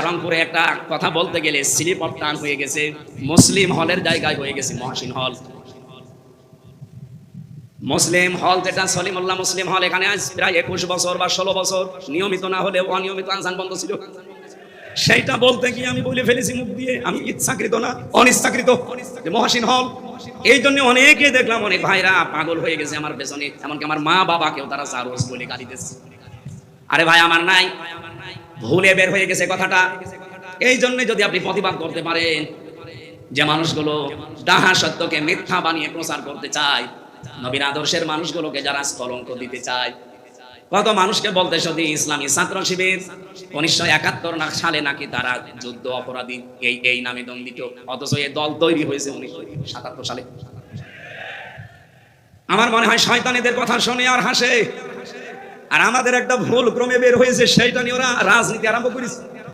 রংপুরে একটা কথা বলতে গেলে স্লিপ অফ টাং হয়ে গেছে, মুসলিম হলের জায়গায় হয়ে গেছে মহসিন হল। মুসলিম হল যেটা সলিমুল্লাহ মুসলিম হল, এখানে আজ প্রায় 21 বছর বা 16 বছর নিয়মিত না হলে অনিয়মিত আজান বন্ধ ছিল। সেইটা বলতে গিয়ে আমি বলে ফেলেছি মুখ দিয়ে, আমি ইচ্ছাকৃত না অনিচ্ছাকৃত, যে মহসিন হল। এই জন্য অনেকে দেখলাম, অনেক ভাইরা পাগল হয়ে গেছে আমার পেছনে, এমনকি আমার মা বাবাকেও তারা জারোজ বলে গালি দিচ্ছে। আরে ভাই, আমার নাই, ভুলে বের হয়ে গেছে কথাটা। এই জন্য যদি আপনি প্রতিবাদ করতে পারেন যে মানুষগুলো ডাহা সত্যকে মিথ্যা বানিয়ে প্রচার করতে চায়, নবীর আদর্শের মানুষগুলোকে যারা কলঙ্ক দিতে চায়, কত মানুষকে বলতে যদি ইসলামী ছাত্র শিবির 1971 সালে নাকি তারা যুদ্ধ অপরাধী এই নামে দণ্ডিত, অথচ এই দল তৈরি হয়েছে 1977 সালে। আমার মনে হয় শয়তানেদের কথা শুনে আর হাসে, আর আমাদের একটা ভুল ক্রমে বের হয়েছে, সেইটা নিয়ে ওরা রাজনীতি আরম্ভ করেছে।